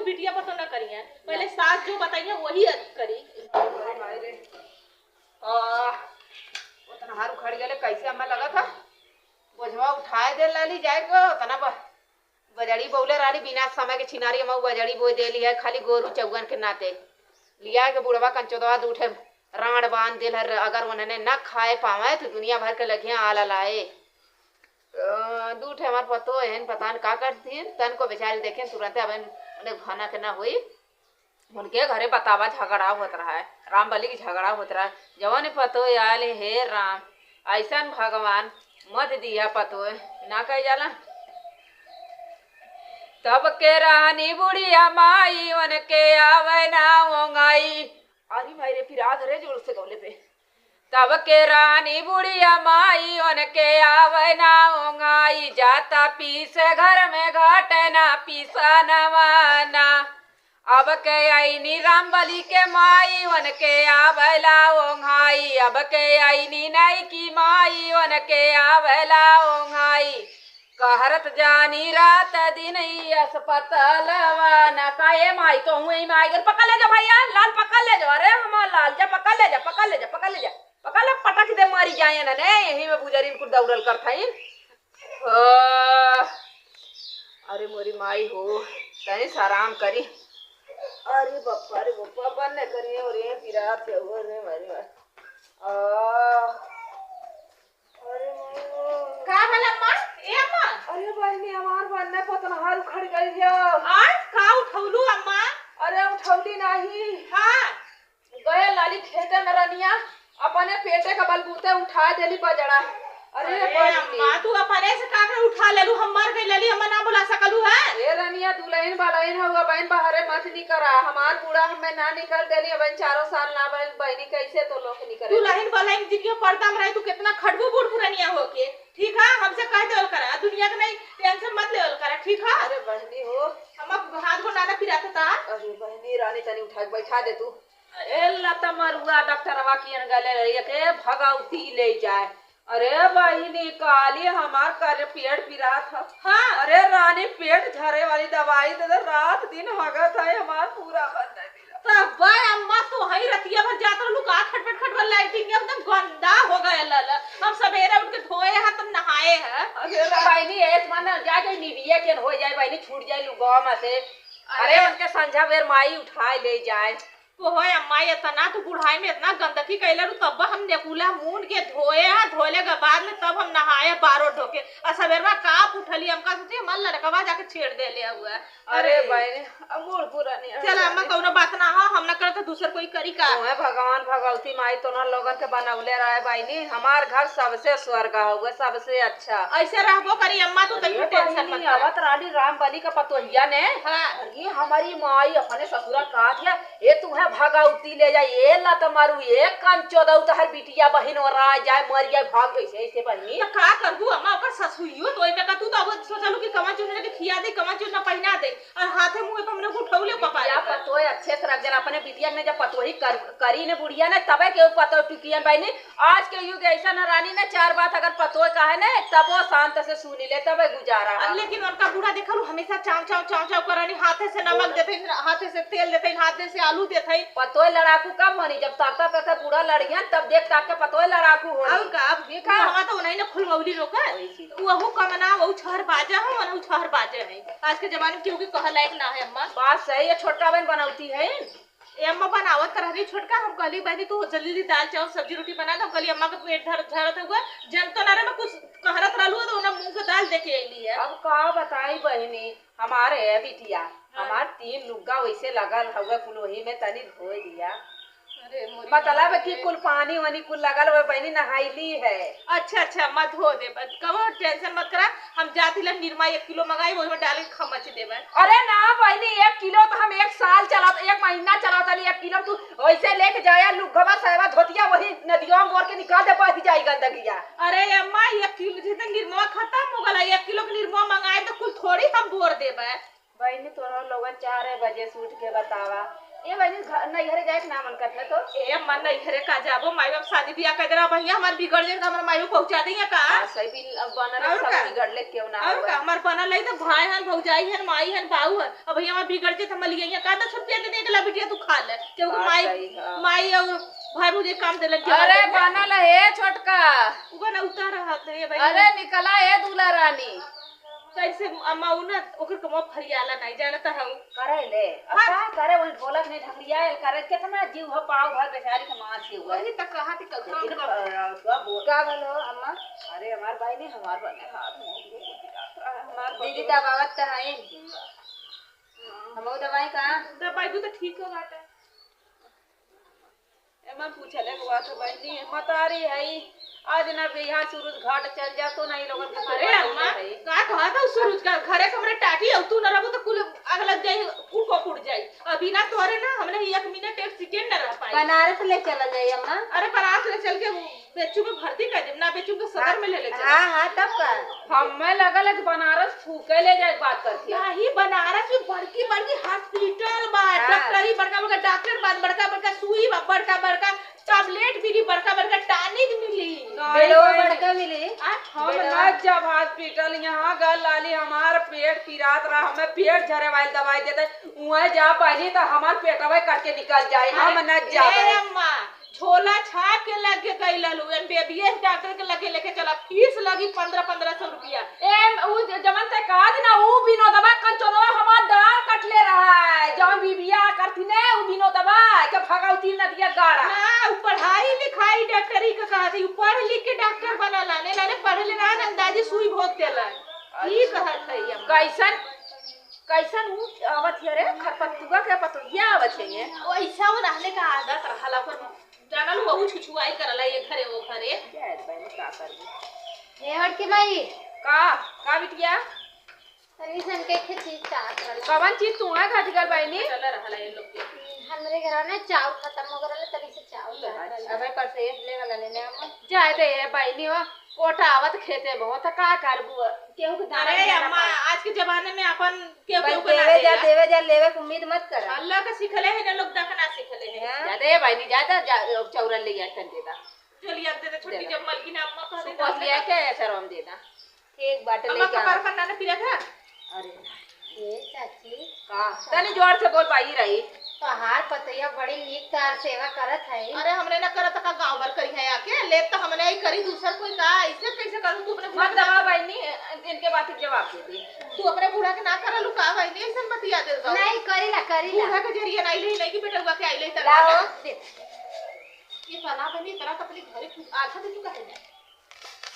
बिटिया पर तो ना करिए, पहले सास जो बताइए वही करी। उतना हार उखड़ गए कैसे हमें लगा था बोझवा उठाए दे लाली जाएगा उतना बजड़ी बोले रानी बिना समय के छिनारी हम बजड़ी बोई देली है खाली गोरू चौगन के नाते लिया के बुढ़वा कंचोदवा दूठे राण बांध दिल है अगर उन्होंने न खाए पावे तो दुनिया भर के लगिया आला लाए दूठे हमार पतो है पता न का करती तन को बेचारी देखे तुरंत अब उन्हें खाना के ना हुई उनके घरे बतावा झगड़ा होत रहा है राम बलि की झगड़ा होत रहा है जवन पतो आल हे राम ऐसा भगवान मत दिया पतो ना कह जाला तब के रानी बुढ़िया माई उनके आवे ना ओंगाई अरे मेरे फिरा धरे जोर से गौले पे तब के रानी बुढ़िया माई उनके आवे ना ओंगाई जाता पीसे घर में घाटे ना पीसा नवाना अब के आईनी राम बलि के माई उनके आवेला ओंघाई अब के आईनी नई की माई उनके आवेला ओंघाई कहरत जानी रात दिन अस्पतालवा न काए माई तो हुई माई घर पकड़ ले जा भैया लाल पकड़ ले जा अरे हमार लाल जा पकड़ ले जा पकड़ ले जा पकड़ ले जा पकड़ ले पटक दे मारी जाए ना ने यही में बुजरिन को दौड़ल कर थाई अरे मोरी माई हो तनी आराम करी अरे बप्पा बनने करिए और ये पिरात के हुए रे मारी अरे का भला अम्मा ए अम्मा अरे बहनी हमार बनने पतन हाल उखड़ गई है आज का उठौलू अम्मा अरे उठौली नहीं हां गए लाली खेते में रनिया अपने पेटे का बलबूते उठा देली बजड़ा अरे अम्मा तू अपने से का कर उठा लेलू हम मर गई लली हम ना बुला सकलू है ए रनिया दुल्हन बालाइन हुआ बहन बाहरे मत निकरा हमार बूढ़ा हमें ना निकल देली अब 4 साल ना बहनी कैसे तो लोग निकरे दुल्हन बालाइन जिंदगी पर्दा में रही तू कितना खड़बू बूढ़ पुरानिया होके ठीक है हमसे कह देवल करा दुनिया के नहीं टेंशन मत लेवल करा ठीक है अरे बहनी हो हम हाथ को नाना फिराता था अरे बहनी रानी तनी उठा के बैठा दे तू ए लता मरुआ डॉक्टरवा किन गले के भगाउती ले जाए अरे बहिनी काली हमार कर पेट पिरा था हाँ अरे रानी पेट झरे वाली दवाई दे दे रात दिन भगत है हमार पूरा बंद तब भाई अम्मा तो हई रतिया भर जाता लोग आ खटपट खटपट लाइटिंग एकदम गंदा हो गया लला हम सवेरे उठ के धोए हैं तुम नहाए हैं अरे बहिनी एक मन जाके निविया के हो जाए बहिनी छूट जाए लुगावा में से अरे उनके संझा बेर माई उठाए ले जाए तो होए अम्मा इतना तो बुढ़ाई में इतना गंदगी कैले तब हम नेकुला मून के धोए हैं धोले के बाद में तब हम नहाए बारो ढोके और सवेर में काप उठली हमका सोचे मन लड़कवा जाके छेड़ दे ले हुआ अरे बहनी मूड पूरा नहीं चल अम्मा कौनो बात ना हो हम ना करे तो दूसर कोई करी का ओए भगवान भगवती माई तो ना लोगन के बनौले रहे बहनी हमार घर सबसे स्वर्ग होगा सबसे अच्छा ऐसे रहबो करी अम्मा तू तनी टेंशन मत आवत रानी राम बलि का पतोहिया ने हां ये हमारी माई अपने ससुरा कहा दिया ये तू है भगाउती ले जाए ये लत मारू ये कंचोदौ तहर बिटिया बहिन और आ जाए मर जाए भाग ऐसे ऐसे बहनी तो का करबू अम्मा ओकर ससुइयो तो एमे का तू तो अब सोचलू कि कमा चुन के खिया दे कमा चुन पहना दे और हाथे मुंह पे हमने उठौले पपा या पतोय अच्छे से रख देना अपने बिटिया ने जब पतोही करी ने बुढ़िया ने तबे के पतो टुकियन बहनी आज के युग ऐसा न रानी ने 4 बात अगर पतोय का है ना तब वो शांत से सुनी ले तबे गुजारा लेकिन उनका बूढ़ा देखलू हमेशा चाव चाव चाव चाव करनी हाथे से नमक देते हाथे से तेल देते हाथे से आलू देते पतोय लड़ाकू कब बनी जब ताता ताता पूरा लड़ियन तब देख ताक के पतोय लड़ाकू हो अब का अब देखा हवा तो उन्हीं ने खुलमौली रोका वहु कमना वहु छहर बाजा है और छहर बाजे है आज के जमाने में केहू के कह लायक ना है अम्मा बात सही है छोटा बहन बनौती है ए अम्मा बनावत कर रही छोटका हम कहली बहनी तू जल्दी जल्दी दाल चावल सब्जी रोटी बना दो कहली अम्मा का पेट धरत हुआ जन तो नारे में कुछ कहरत रहलू तो उन्हें मुंह के दाल देके अइली है अब का बताई बहनी हमारे है बिटिया हमार 3 लुग्गा वैसे लगल हुआ फुलोही में तनी धो दिया मतलब कि कुल पानी वानी कुल लगल हुआ बहनी नहाईली है अच्छा अच्छा मत हो दे कब टेंशन मत करा हम जाती ला निरमा 1 किलो मंगाई वो में डाल के खमच देबे अरे ना बहनी 1 किलो तो हम 1 साल चला 1 महीना चलाता 1 किलो तू वैसे लेके जाया लुगवा सहवा धोतिया वही नदियों में बोर के निकाल दे बह जाई गंदगिया अरे अम्मा 1 किलो जितना निरमा खत्म हो गला 1 किलो के निरमा मंगाए तो कुल थोड़ी हम बोर देबे बहनी तोरा लोगन 4 बजे से उठ के बतावा ये बहनी नैहरे जाए के ना मन करते तो ए मन नहीं घरे का जाबो माई बाप शादी ब्याह कर देना भैया हमार बिगड़ जाए हमार माई बाप पहुंचा देंगे का सही भी बनल और सब का? बिगड़ ले क्यों ना और का हमार बनल है तो भाई हन भौजाई हन माई हन बाऊ हन अब भैया हमार बिगड़ जाए तो मलिया का तो छुट्टियां दे देला बिटिया तू खा ले जब बात माई सही है। माई और भाई मुझे काम देलन के अरे बनल है छोटका ऊपर ना उतार रहा थे भाई अरे निकला है दूल्हा रानी कैसे अम्मा उ ना ओकर कमो फरियाला नहीं जानता है करे ले का करे वही ढोलक नहीं ढंगलिया करे कितना जीव हो पाव भर बेचारी के मां से हुआ वही तक कहा थी लेकिन का बोलो अम्मा अरे हमार भाई ने हमार बने हाथ हमार दीदी दबावत त है हमो दवाई का दवाई भी तो ठीक हो बाटे एमा पूछले के बात बहनी मतारी है आज ना भी यहाँ सूरज घाट चल जा तो नहीं लोगन के अरे अम्मा का कहा था सूरज का घरे कमरे टाटी औ तू न रहबो तो कुल आग लग जाई फूट जाई अभी ना तोरे ना हमने 1 मिनट 1 सेकंड न रह पाई बनारस ले चला जाई अम्मा अरे बनारस ले चल के बेचू में भर्ती कर देम ना बेचू के सदर में ले चल हां तब का हमें लगल है बनारस फूके ले जाए बात करती नहीं बनारस में बड़की हॉस्पिटल बा डॉक्टरी बड़का डॉक्टर बा बड़का सुई बा बड़का टैबलेट मिली बड़का टॉनिक मिली बेडो बड़का मिली हम ना जब हॉस्पिटल यहाँ गल लाली हमार पेट पिरात रहा हमें पेट झरे वाली दवाई देते वहाँ जा पाई तो हमार पेटवा कट के निकल जाए हम न जाए अम्मा झोला छाप के लगे गई ललू एमबीबीएस डॉक्टर के लगे लेके चला फीस लगी 1500 रुपया एम उ जमन ते काज ना उ बिनो दबा कंचोदवा हमार डार कट ले रहा है जब बीबिया करती ने उ बिनो दबा के भगावती न दिया गाड़ा ना पढ़ाई लिखाई डॉक्टरी का कहा थी पढ़ लिख के डॉक्टर बना लाने पढ़ लेना अंदाजी सुई भोग देला की कहत है कैसन कैसन उ आवत है रे खरपतुआ के पतुया आवत है ये ऐसा वो रहने का आदत रहला पर जानल वो छुछुआई करला ये घरे वो घरे यार बहन का कर ये हट के भाई का बिटिया तनी सन के खेती चाट वाला कवन चीज तू है घाटी कर बहनी चल रहला ये लोग के हमरे घर में चावल खत्म हो गरल तनी से चावल अबे पर से ले वाला लेने हम जाए दे बहनी हो कोटा आवत खेते बहुत का करबू केहू के दाना अरे अम्मा आज के जमाने में अपन केहू के देवे जा लेवे के उम्मीद मत कर अल्लाह का सिखले है ना लोग दखना सिखले है जा दे बहनी जा चौरन ले गया टन देदा चलिए अब दे छोटी जब मलकिन अम्मा कह दे बस लिया के शरम देदा एक बाटे अम्मा लेके का पर करना ने पिया था अरे ये चाची का तनी जोर से बोल पाई रही पहाड़ पतैया बड़ी नीक तार सेवा करत है अरे हमने ना करत का गांव भर करी है आके ले तो हमने ही करी दूसर कोई का ऐसे कैसे करूं तू अपने मत दबा बहनी इनके बात के जवाब दे दे तू अपने बूढ़ा के ना कर लुका भाई नहीं ऐसा बतिया दे दो नहीं करीला बूढ़ा के जरिए नहीं ले नहीं कि बेटा हुआ के आई ले तरह लाओ ये बना बनी तरह अपने घरे आधा दे तू कहे ना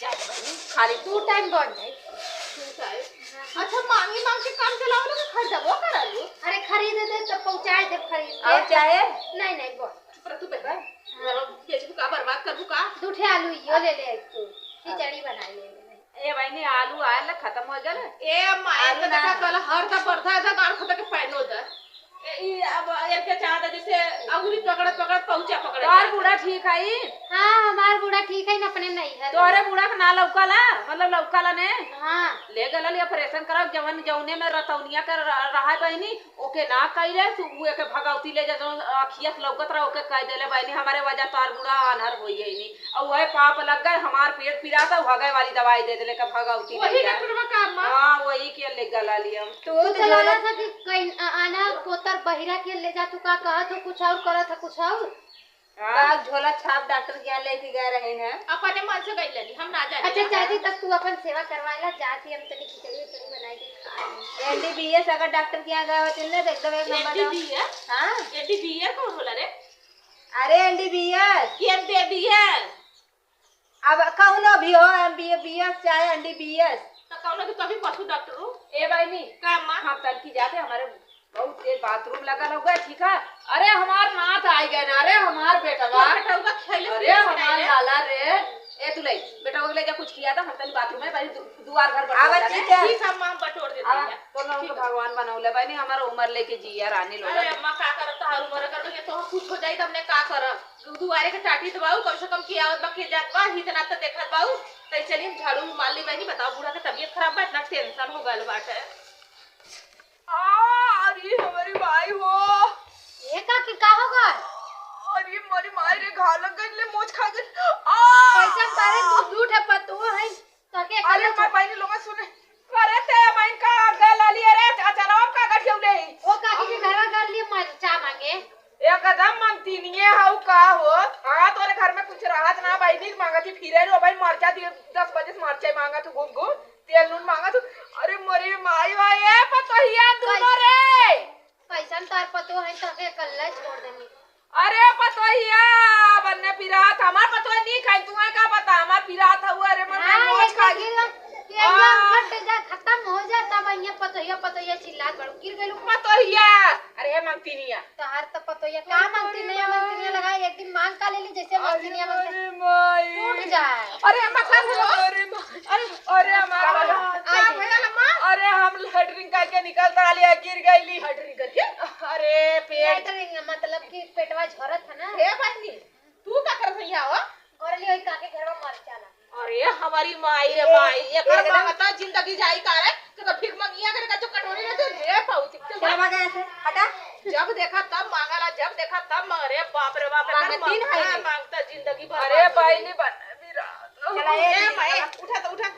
जा बहनी खाली दो टाइम बढ़ जाए अच्छा मांगी मांग के काम चलाओ ना खरीदबो करलू अरे खरीद दे तो पहुंचाए दे खरीद और चाहे नहीं नहीं बोल चुप रह तू बेटा बेच का बर्बाद कर का दूठे आलू यो ले ले तू खिचड़ी बना ले ए बहनी आलू आयल खत्म हो गल ए अम्मा एक देखा कल हर का बरधा था गाड़ खता के पहनो द ई अब एक के चाहता जैसे अंगुली पकड़त पहुंचा पकड़े तोर बूढ़ा ठीक है हां हमार बूढ़ा ठीक है ना अपने नहीं है तोरे बूढ़ा के ना लौकाला मतलब लौकाला ने हां ले गलल ऑपरेशन कराओ जवन जौने में रतौनिया कर रहा बहनी ओके ना कइले तू के भगावती ले जा अखियत लौकत रहा ओके कह देले बहनी हमारे वजह तोर बूढ़ा अनहर होई है नी और वह पाप लग गए हमार पेट पिराता भगाए वाली दवाई दे देले के भगावती ले वही जा डॉक्टर का काम हां वही के ले गला लिया तो चला था कि कहीं आना पोतर बहिरा के ले जा तू का कहत हो कुछ और करत है कुछ और का झोला छाप डॉक्टर के यहाँ लेके गए रहे हैं अपने मन से गई लेनी हम ना जाए अच्छा चाची तक तू अपन सेवा करवाएला जाती हम तनी खिचड़ी बनाई के एनडीबीएस अगर डॉक्टर के यहाँ गए होते ना तो एकदम एक नंबर एनडीबीएस हां एनडीबीएस कौन होला रे अरे एनडीबीएस एनडीबीएस अब कौनो भी हो एमबीबीएस चाहे एनडीबीएस तो कौन तो कभी पशु डॉक्टर हो ए बहनी का मां हम तल की जाते हमारे बहुत तेज बाथरूम लगा होगा ठीक है अरे हमार नाथ आई गए ना अरे हमार बेटवा बेटा का खैले अरे हमार लाला रे ए तू ले बेटा को ले जा कुछ किया था हम तल बाथरूम में भाई दुआर घर आवा ठीक है ठीक है मां बटोर देते हैं तो लोग तो भगवान बनौले बहनी हमारा उम्र लेके जिया रानी लोग अरे अम्मा का करत तो हर उम्र कर के तो कुछ हो जाई त हमने का करब दुआरे के टाटी दबाऊ कम से कम किया और बाकी जात बा इतना तो देखत बाऊ तई चलिए झाड़ू मार ली बहनी बताओ बूढ़ा के तबीयत खराब बा इतना टेंशन हो गल बाटे अरे हमारी भाई हो ये का खा लग गई मोच खा गई कैसा तारे तू झूठ है पतो है तके अरे मैं पहले लोग सुने अरे ते मैं का गल आली अरे अचानक का गठियो ले ओ काकी के घरवा कर लिए मरचा मांगे एकदम मांगती नहीं है हाउ का हो हां तोरे घर में कुछ राहत ना भाई नहीं मांगा थी फिरे रो भाई मरचा दिए 10 बजे से मरचा मांगा तू घूम घूम तेल नून मांगा तू अरे मरे माई भाई ए पतोहिया दूनो रे कैसन तार पतो है तके कल्ला छोड़ देनी अरे पतोहिया बन्ने पिरात हमार पतोहिया नहीं खाई तू का पता हमार पिरात हुआ अरे मन मोच खा गई फट जा खत्म हो जाता भैया पतोहिया चिल्लात बड़ गिर गइल पतोहिया अरे मांगती नहीं है तहार त पतोहिया का मांगती नहीं मांगती लगा एक दिन मांग का ले ली जैसे मांगती नहीं अरे माई टूट जाए अरे मतलब अरे अरे हमारा क्या भैया अम्मा अरे हम लैट्रिन करके निकलता आली गिर गईली लैट्रिन करके अरे पेट लेटरिंग मतलब कि पेटवा झरत है ना हे बहनी तू का कर भैया हो और लिए काके घरवा मर जाला अरे हमारी माई रे माई ये कर के बता जिंदगी जाई का रे तो भीख मांगिया करे का जो कटोरी में तो रे पाउती चल भाग ऐसे हटा जब देखा तब मांगला जब देखा तब अरे बाप रे बाप मांगती है मांगता जिंदगी भर अरे भाई नहीं बन मेरा चला ए भाई उठा तो उठा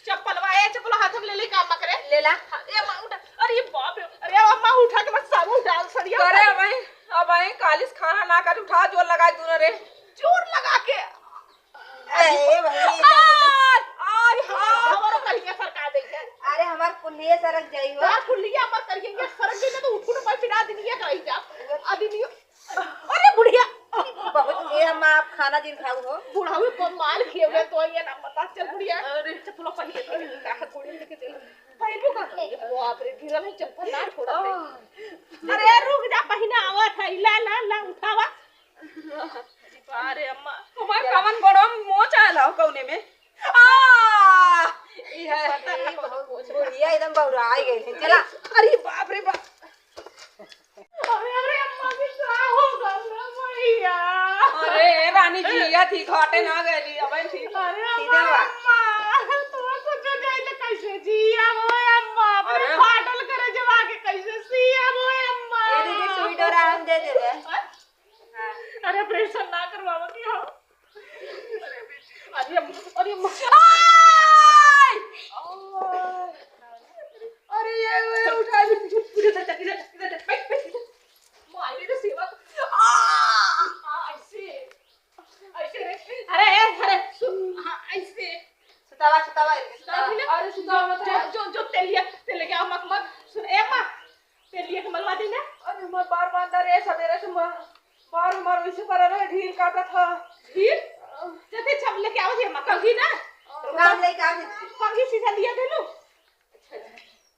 चप्पल वा ए चप्पल हाथ में ले ले काम करे ले ला ए मां उठा अरे बाप रे अरे अम्मा उठा के बस साबुन डाल सरिया अरे भाई अब भाई कालिस खाना ना कर उठा जोर लगा दूना रे जोर लगा के ए भाई आज हमारा कलिया सरकार दे है अरे हमार पुलिया सरक जाई हो तार पुलिया मत करिए सरक गई तो उठ उठ पर पिटा देनी कहीं जा अभी नहीं अरे बुढ़िया बहुत ये हम आप खाना दिन खाऊ हो बुढ़ाऊ को माल खिए हुए तो ये ना पता चल बुढ़िया अरे चप्पल पहले का गोड़ी लेके चल पहले का बाप रे गिरल है चप्पल ना छोड़ा अरे रुक जा पहिना आवत है ला उठावा अरे अम्मा तुम्हारे कवन बड़ो मोच आला कौने में ई है बुढ़िया एकदम बौराई गई चला अरे बाप रे बाप अरे अम्मा की क्या हो गया मैया अरे रानी जी या थी घाटे ना गई अब ठीक अरे सीधे बा तो कुछ जाए तो कैसे जिया वो अम्मा अरे फाटल करे जब आके कैसे सिया वो अम्मा ये दीदी सुई डोरा हम दे देबे अरे ऑपरेशन ना करवाओ की हो अरे अम्मा अरे ये उठा ले इधर माई ने सेवा ऐसे रे अरे ऐसे सुतावा अरे सुतावा मत जो तेलिया क्या मत सुन ए मां तेलिया के मलवा दे ना अरे मैं बार रे सवेरे से बार वैसे कर रहा ढील काटा था ढील जते छमले क्या हो मां कंघी ना काम ले काम कंघी सीधा दिया दे लो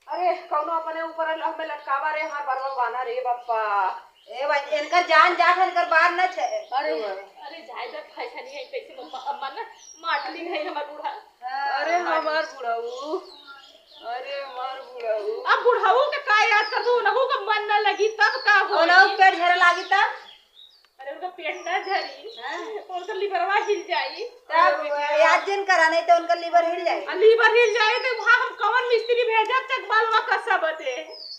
अरे कौनो अपने ऊपर हमें लटकावा रे हां बरवा बाना रे बाप्पा ए भाई इनकर जान जात इनकर बार न छे अरे जाय तक पैसा नहीं है कैसे अम्मा ना माटली है हमार बूढ़ा अरे हमार बुढ़ाऊ अरे हमार बुढ़ाऊ अब बुढ़ाऊ के का याद कर दू नहु का मन न लगी तब का हो ओना पेट झरे लागी त अरे उनका पेट ना झरी उनका लिवरवा हिल जाई तब याद जिन करा नहीं तो उनका लीवर हिल जाए लीवर हिल जाए तो वहां हम कौन मिस्त्री भेजब तक बालवा कसा बते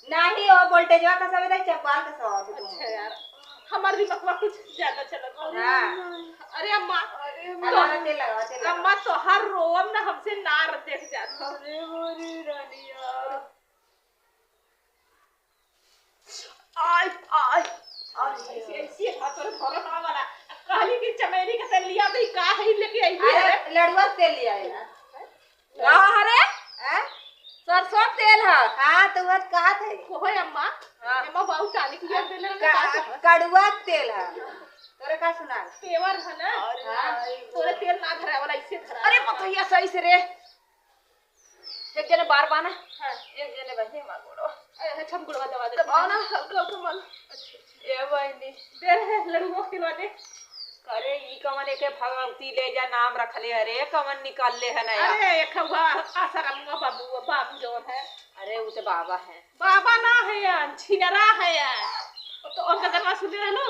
नहीं ओ वोल्टेजवा का सब इधर चपाल का सब अच्छा यार हमार भी बकवा कुछ ज्यादा चलत हां अरे अम्मा तेल लगा अम्मा तो हर रोम ना हमसे नार देख जात अरे मोरी रानी यार आय ऐसी हाथों थोड़ा ना वाला काली की चमेली का तेल लिया तो का है लेके आई अरे लड़ुआ तेल लिया है ना अरे हैं सरसों तेल है हां तो वो कहा थे ओए अम्मा अम्मा बहुत टाली की याद देले कड़वा तेल है तोरे का सुना पेवर है ना तोरे तेल ना धरा वाला इससे धरा अरे पतैया सही से रे एक जने बार बाना हां एक जने बहने मार गोड़ो ए छम गुड़वा दवा दे बाना हल्का कमल ए बहनी दे लड़ुओ खिलवा दे अरे ई कमन के भगवती ले जा नाम रखले अरे कमन निकाल ले है ना अरे एक हुआ आसाराम बाबू जो है अरे वो तो बाबा है बाबा ना है यार छिनरा है यार तो उनका गरबा सुन रहे लो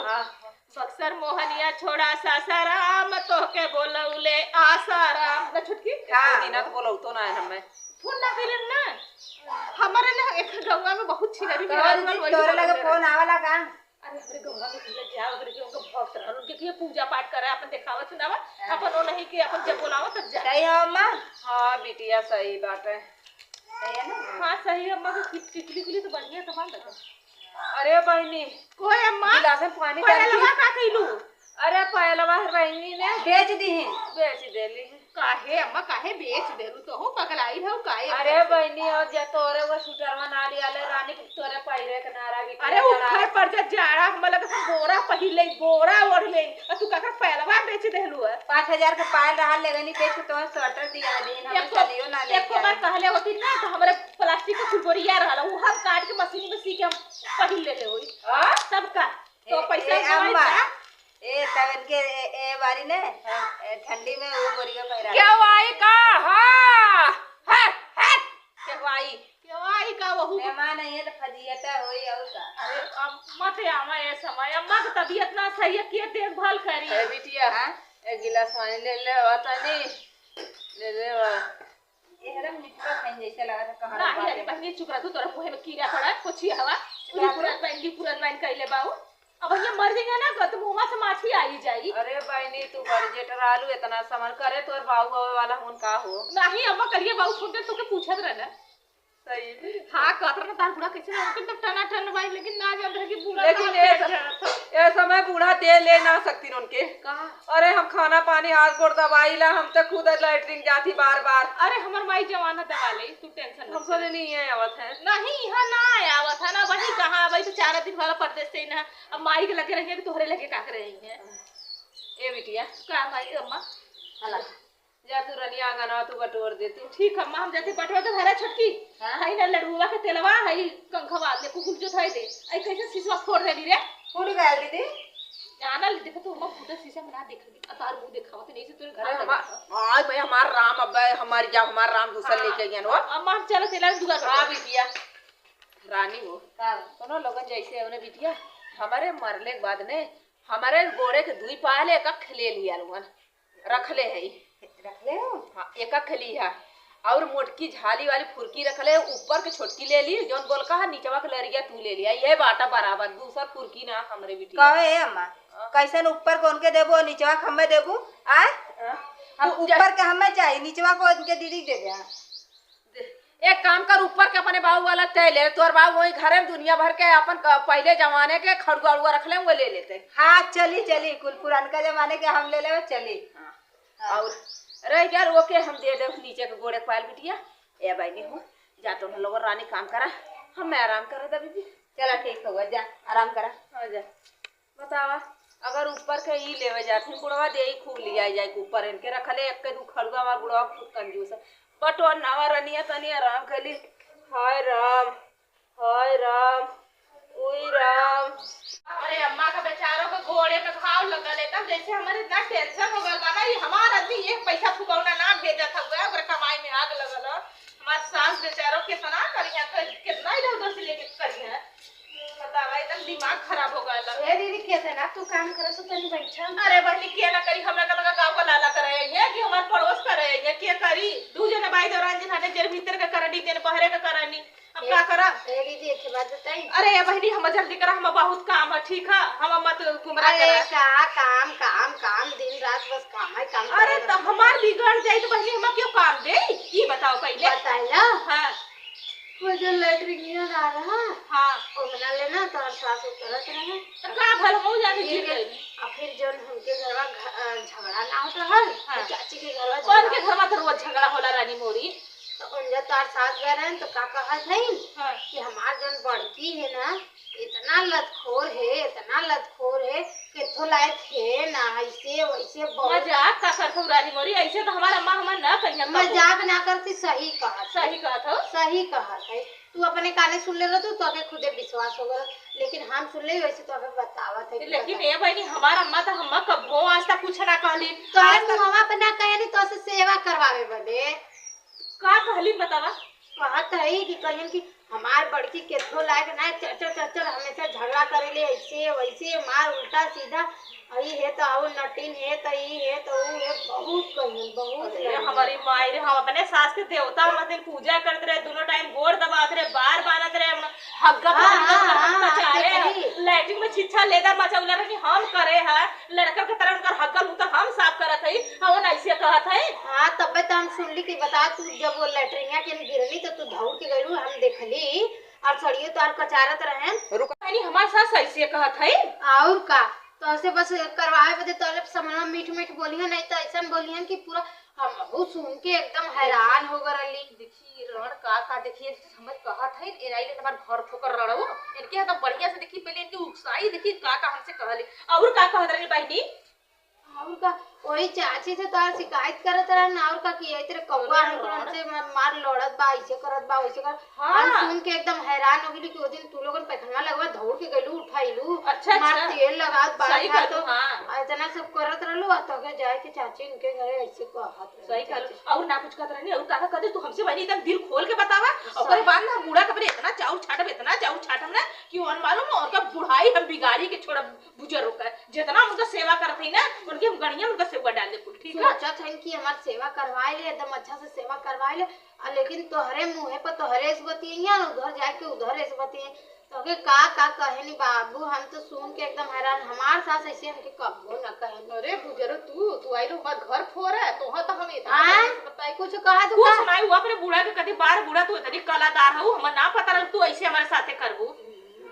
बक्सर मोहनिया छोड़ा सासाराम तो के बोलौले आसाराम ना छुटकी हां दिना तो बोलौ तो ना है हमें फोन ना कइले ना हमारे ना एक गंगा में बहुत छिनरी तोरे लगे फोन आवाला का अरे हमरे गंगा में पूजा जा वगैरह के उनका भक्त रहल उनके के पूजा पाठ करे अपन दिखावा सुनावा अपन वो नहीं कि अपन जब बुलाओ तब जा। सही है अम्मा। हाँ बिटिया सही बात है। सही है ना? हाँ सही है अम्मा की टिकली कुली तो बढ़िया सामान लगा। अरे बहनी कोई अम्मा गिलास में पानी पहलवा का कइलू? अरे पहलवा बहनी ने बेच दी है। बेच देली है। काहे अम्मा काहे बेच देलू तो हो पगलाई हो काहे? अरे बहनी और जे तोरे वो शूटर में नारी आले रानी तोरे पहिरे के नारा बिटिया। अरे उखड़ पर जा जाड़ा हम लगा बोरा पहिले बोरा ओढ़ ले और तू काका पहलवा बेच देलू है। 5000 का पायल रहा लेगनी बेच के तुम्हें स्वेटर दिया दिन हम चलियो ना ले। एक बार कहले होती ना तो हमरे प्लास्टिक का फुलबोरिया रहला उ हम काट के मशीन में सी के हम पहिल ले ले होई। हां सबका तो पैसा अम्मा ए तवन के ए बारी ने ठंडी में वो बोरिया पहिरा क्या आई का? हां है क्या आई का वहू मेहमान नहीं है तो फजीयत होई और का। अरे अम्मा ते आवा ये समय अम्मा की तबीयत ना सही है के देखभाल करी। अरे बिटिया एक गिलास पानी ले ले आता नहीं ले ले ये हरम निकला खाइन जैसे लगा था कहां ना अरे बहनी चुप रह तू तोरा मुंह में कीड़ा पड़ा कुछ हवा पूरा वाइन कइले बाऊ अब ये मर जाएगा ना तो मुंह से माछी आई जाई। अरे बहनी तू बजट आलू इतना समर करे तोर बाबू वाला हुन का हो नहीं अम्मा करिए बाऊ सुनते तो के पूछत रहना सही। हाँ कहत रहा तार बूढ़ा कैसे हमके तो टना टन भाई लेकिन ना जान रहे कि बूढ़ा लेकिन ये समय बूढ़ा दे ले ना सकती उनके। कहा? अरे हम खाना पानी हाथ गोड़ दवाई ला हम तो खुद लैटरिन जाती बार बार। अरे हमर माई जवाना दवा ले तू टेंशन हम सोचे नहीं है आवत है नहीं यहाँ ना आवत है ना वही कहाँ भाई तो 4 दिन वाला परदेश से ना अब माई के लगे रही है तोहरे लगे का कर रही है ए बिटिया का माई अम्मा हला जा तू रनिया आंगनवा तू बटोर देती। ठीक अम्मा हम जाते बटवा तो भरा छोटकी हई ना लड़ुआ के तेलवा हई कंखवा ले कुकुल जो थाई दे आई कैसे शीशा फोड़ देली रे फूल गया दीदी जाना ले देखो तो अम्मा फूटा शीशा में ना देखली अतार मुंह दिखावत नहीं से तोरे अरे घर हमार आज भाई हमार राम अब हमारी जा हमार राम दूसरा लेके गया नो अम्मा चलो तेला दुआ कर। हां बिटिया रानी हो का कोनो लोगन जैसे है बिटिया हमारे मरले के बाद ने हमारे गोड़े के दुई पाले एक खले लिया लोगन रखले है रख ले हो। हाँ एक खली है और मोटकी झाली वाली फुरकी रखले ऊपर के छोटकी ले ली जोन बोल का नीचवा के लरिया तू ले लिया ये बाटा बराबर दूसर फुरकी ना हमरे बिटिया कहे अम्मा कैसन ऊपर कौन के देबो नीचवा के हमें देबो आय हम ऊपर के हमें चाहिए नीचवा को इनके दीदी दे दे। एक काम कर ऊपर के अपने बाबू वाला तय ले तोर बाबू वही घरे में दुनिया भर के अपन पहले जमाने के खड़ुआ उड़ुआ रख ले वो ले लेते। हाँ चली चली कुल पुरानका जमाने के हम ले ले चली। और रह यार ओके हम दे दे नीचे के गोड़े पायल बिटिया ए भाई नहीं हो जा तो हम लोग रानी काम करा हम मैं आराम कर दे बीबी। चला ठीक होगा जा आराम करा। आ जा बतावा अगर ऊपर के ही लेवे जाते बुढ़वा दे ही खूब लिया जाए ऊपर इनके रखले एक के दू खड़ुआ हमार बुढ़वा खूब कंजूस बटो नवा रनिया तनी आराम कली। हाय राम ओई राम। अरे अम्मा का बेचारों के घोड़े में घाव लगल है तब जैसे हमारे इतना टेंशन हो गल बा ना ये हमार आदमी एक पैसा फुकौना ना भेजत हुआ ओकरे कमाई में आग लगल है हमार सास बेचारों कितना करिया तो कितना इधर उधर से लेके करिया बतावा एकदम दिमाग खराब हो गल है। ए दीदी कैसे ना तू काम करे तो तनी बैठा। अरे बहनी के ना करी हमरा का लगा गांव का लाला करे है कि हमार पड़ोस करे है के करी दू जने भाई दौरान जिन्हाने जेल भीतर का करनी दिन पहरे का करनी अब का करा। ए दीदी एक बात बताई। अरे बहनी हम जल्दी करा हम बहुत काम है ठीक है हम मत गुमराह अरे करा। का काम दिन रात बस काम है काम। अरे तो हमार बिगड़ जाए तो बहनी हम क्यों काम दे ये बताओ पहले बताई ना हाँ वो जो लैट्रिन आ रहा हाँ ओ मना लेना तो सास उतरत रहे तो का भल हो जाने गिर गई और फिर जब उनके घरवा झगड़ा ना होत रहल हाँ। चाची के घरवा कौन के घर में तो रोज झगड़ा होला रानी मोरी तो उनजा तार सास गए रहे तो का कहत है हाँ। कि हमार जन बड़की है ना इतना लतखोर है किथो लायक है ना ऐसे वैसे बहुत मजाक का करत हो रानी मोरी ऐसे तो हमारा माँ हमार ना कहिया मजाक ना करती सही कहत है। तू अपने काने सुन ले रहा तो खुदे विश्वास हो गया लेकिन हम सुन ले वैसे तो बतावत है। लेकिन ये बहनी हमारा अम्मा तो हम कबो आज तक कुछ ना कहली तो हम अपना कहे नहीं तो सेवा करवावे बदे का कहली बतावा कहत है कि कहिन कि हमार बड़की केथो लायक ना चचर हमेशा झगड़ा करेले ऐसे वैसे मार उल्टा सीधा अई है तो आओ नटीन है तो ई है तो ऊ है, बहुत कहिन बहुत अरे लड़न। हमारी माई रे, हम अपने सास के देवता हम दिन पूजा करते रहे, दोनों टाइम गोड़ दबाते रहे, बार बानत रहे, हग्गा हम देखली। लैट्रिन में छिछा लेदर मचौला रहे कि हम करे है, लड़का के तरह उनका हग्गा मुंह हम साफ करत हई, हम ऐसे कहत हई। हाँ तब तो हम सुनली कि बता तू जब वो लैट्रिन के गिरली तो तू दौड़ के गइलू, हम देखली और सड़ियो तो कचारत रहे। रुका हमारे सास ऐसे कहत हई। और का तो ऐसे बस करवाए बदे तो समझ मीठ मीठ बोलियन, नहीं तो ऐसा बोलियन कि पूरा हम बहुत सुन के एकदम हैरान हो गरली। देखी रण का देखिए समझ कहत है एराई ले हमार घर ठोकर रड़ो इनके तो बढ़िया से देखी पहले इनकी उकसाई देखी का हमसे कहली और का कहत रही बहनी। और का वही चाची से तार शिकायत करत रहन, और का कि तेरे कौवा हमसे मार लड़त बा, ऐसे करत बा वैसे कर। हम सुन के एकदम हैरान हो गइली कि ओ दिन तू लोगन पैखाना लगवा दौड़ के गइलू, उठाइलू, अच्छा मार तेल लगात सही बाहर कहलू, तो हाँ। इतना सब करत रहलू और तके जाए के चाची उनके घरे ऐसे कहत रहे। सही कहलू और ना कुछ कहत रहनी और का कहते तू हमसे बहनी एकदम दिल खोल के बतावा ओकरे बाद ना बूढ़ा कबरे इतना चाउर छाटब इतना चाउर छाटब ना कि वन मालूम और का बुढ़ाई हम बिगाड़ी के छोड़ बुजुर्ग का जितना उनका सेवा करत हई ना उनके हम गणिया उनका सेवा डाल दे कुल ठीक है। सोचा था कि हमार सेवा करवाए ले, एकदम अच्छा से सेवा करवाए ले, लेकिन तोहरे मुँहे पर तोहरे से बतिया, उधर जाके उधर से बतिया तो का कहे नी बाबू। हम तो सुन के एकदम हैरान, हमार सास ऐसे हमके कबो न कहे। अरे बुजुर्ग तू आई लो हमार घर फोर है तो तो हम आय बताई कुछ कहा तू कुछ का? सुनाई हुआ अपने बूढ़ा के कदी बार बूढ़ा तू इतनी कलादार हो हमें ना पता रह तू ऐसे हमारे साथे करबू।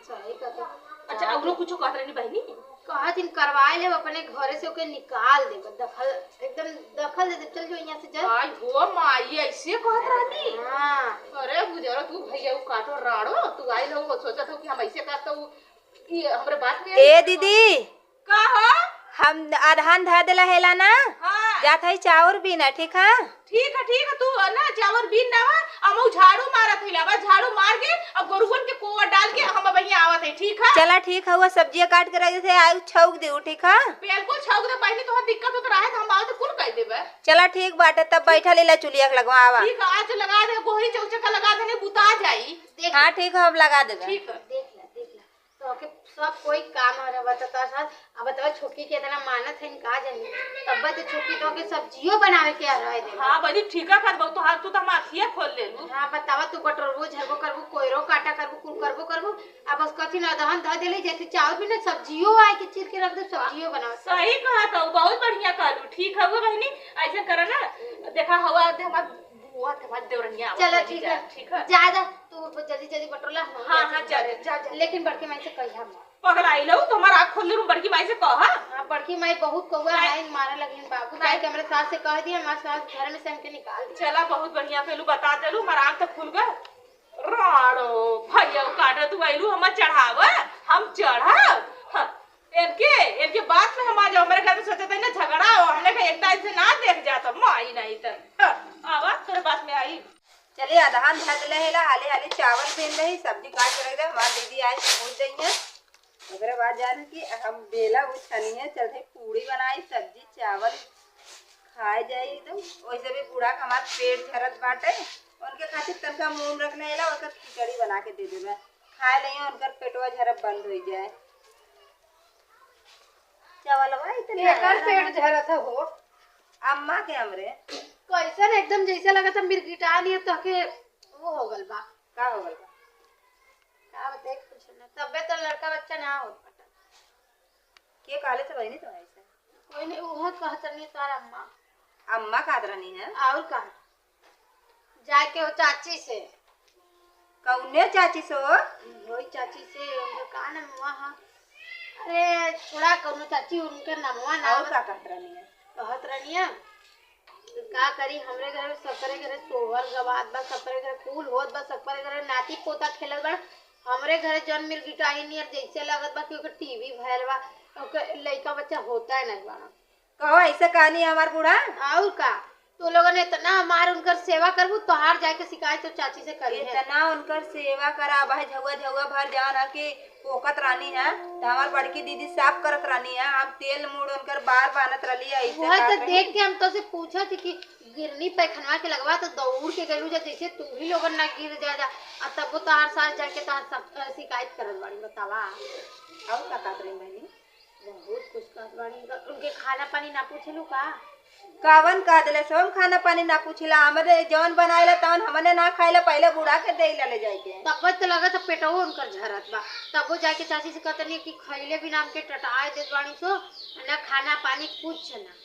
सही कहता। अच्छा अगलो कुछ कहत रहनी बहनी कहा दिन करवाए ले अपने घरे से ओके निकाल दे, दखल एकदम दखल दे, चल जो यहाँ से चल। आई हो माई ऐसे कहत रहनी। हाँ अरे बुजुर्ग तू भैया काटो राड़ो तू आई लो सोचत हो कि हम ऐसे करता हूँ ये हमरे बात में ए दीदी का हो हम आधान धा देला हेला ना, हाँ जात है चाउर भी ना, ठीक है ठीक है तू ना चावल बीन ना हम झाड़ू मारत है बस झाड़ू मार के अब गोरुवन के कोवा डाल के हम भैया आवत है ठीक है। चला ठीक है, वो सब्जियां काट के रख दे आयु छौक दे ठीक है। बिल्कुल छौक दे पहले तो दिक्कत होत रहा है हम आवत कुल कह देबे। चला ठीक बाटे तब बैठा लेला चुलिया के लगवावा। ठीक है आज लगा दे गोही चौचका लगा देने बुता जाई। देख हाँ ठीक है हम लगा देगा। ठीक है देख ला तो के सब कोई काम हो रहा बताता था। अब बताओ छोटकी के इतना मानत है इनका जानी, तब तो छोटकी तो के सब्जियों बनावे के आ रहा है। हां बड़ी ठीका कर बहु तो हाथ तू तो हम आखिया खोल ले लू। हाँ बतावा तू बटोरबो झरबो करबो कोयरो काटा करबो कुल करबो अब बस कथी ना दहन ध देले जैसे चावल भी ना सब्जियों आए के चीर के रख दे, सब्जियों बनाओ। सही कहा तो बहुत बढ़िया कहलू ठीक है वो बहनी ऐसे करा ना देखा हवा दे हमार बुआ के बाद देवरनिया चलो ठीक है ज्यादा तू जल्दी बटोरला। हां जा लेकिन बड़की माई से कहिया मत पगला आई लो तुम्हारा आँख खोल लू बड़की माई से कहा। हाँ बड़की माई बहुत कौआ है मारे लगिन बाबू भाई के हमरे सास से कह दिया, हमारे सास घर में से हमके निकाल दिया। चला बहुत बढ़िया कहलू बता देलू हमारा आँख तो खुल गए। राड़ो भैया काटा तू आइलू हम चढ़ावा हम चढ़ा इनके बात में हमारे हमारे घर में सोचे थे ना झगड़ा हो हमने का एक टाइम से ना देख जाता माई नहीं तो आवा तेरे बात में आई। चलिए आधान धा देला हेला हाले हाले चावल बेन रही सब्जी काट के रख दे हमार दीदी आए पहुंच गई है। ओकरे बाद जान कि हम बेला वो छनी है चलते पूड़ी बनाई सब्जी चावल खाए जाए एकदम। वैसे भी बूढ़ा का हमार पेट झरत बाटे उनके खातिर तनका मून रखने हेला और खिचड़ी बना के दे देबे खाए नहीं उनकर पेटवा झरप बंद हो जाए। चावलवा इतने एकर पेट झरत हो अम्मा के हमरे कैसन एकदम जैसे लगा था मिर्गिटा लिए तो के वो हो गल बा। का हो गल का देख कुछ ना तबे तो लड़का बच्चा ना हो पता के काले से बहनी तो ऐसे कोई नहीं वो कहत नहीं तार अम्मा अम्मा कादरानी है और का जाके वो चाची से कौने चाची सो वही चाची से उनका का नाम हुआ है। अरे थोड़ा कौनो चाची उनका नामवा ना और का कादरानी है कहत रनिया का करी हमरे घर में सबरे घर सोहर गवात बा सबरे घर फूल होत बा सबरे घर नाती पोता खेलत बा हमरे घर जन मिल गिटाई नियर जैसे लगत बा कि ओके टीवी भैल बा ओके लइका बच्चा होता है नहीं बा। कहो ऐसा कहानी है हमार बूढ़ा और का तो लोगों ने इतना हमार उनकर सेवा करबू तोहार जाके शिकायत तो चाची से करी है। इतना उनकर सेवा करा भाई झुआ भर जान है कि पोकत रानी है तो हमार बड़की दीदी साफ करत रानी है हम तेल मुड़ उनकर बार बानत रही है ऐसे वह तो देख के हम तो से पूछा थी कि गिरनी पैखनवा के लगवा तो दौड़ के गलू जा जैसे तू ही लोगन ना गिर जा और तब वो तोहार साथ जाके तोहार शिकायत करत बाड़ी बतावा। और का कातरी बहनी बहुत कुछ कहत बाड़ी उनके खाना पानी ना पूछलू का? कावन का दिले सोम खाना पानी ना पूछला हमरे जौन बनाइला तवन हमने ना खाइला पहले बुढ़ा के देइला ले जाए के। तब तो लगत पेटो उनकर झरत बा तबो जाके चाची से कहतनी कि खइले भी नाम के टटाए देत बाड़ी सो ना खाना पानी कुछ ना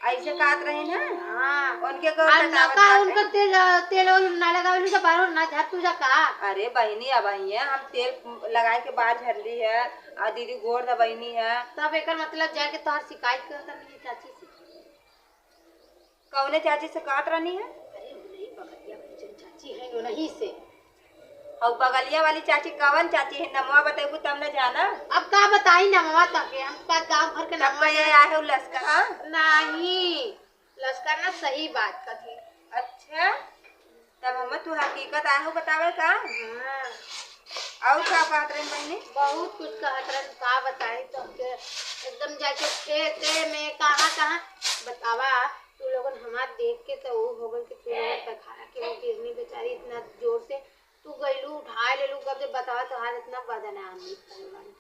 ऐसे कहत रही ना। हां उनके को और ना का उनका तेल तेल ना लगावली तो बारो ना झटू जा का। अरे बहनी अब आई है हम तेल लगाए के बाद झरली है और दीदी गोड़ दबैनी है। तब एकर मतलब जाके तोहर शिकायत करतनी चाची से। कौने चाची से कहत रहनी है? अरे नहीं बगलिया वाली चाची है नहीं से। और बगलिया वाली चाची कवन चाची है नमवा बताइबू तब न जाना। अब का बताई ना मामा तके हम का गांव भर के तब ये आए लश्कर। हाँ नहीं लश्कर ना सही बात कथी। अच्छा तब हम तू हकीकत आए हो बतावे का। हां और का कहत रही बहनी? बहुत कुछ कहत रहन का बताई तो के एकदम जाके खेते में कहां बतावा तू लोगन हमार देख के तो वो हो गई कि तू लोगन पैखाना के वो गिरनी बेचारी इतना जोर से तू गइलू उठाए लेलू कब से बतावा तो हाल इतना बदनामी करवानी।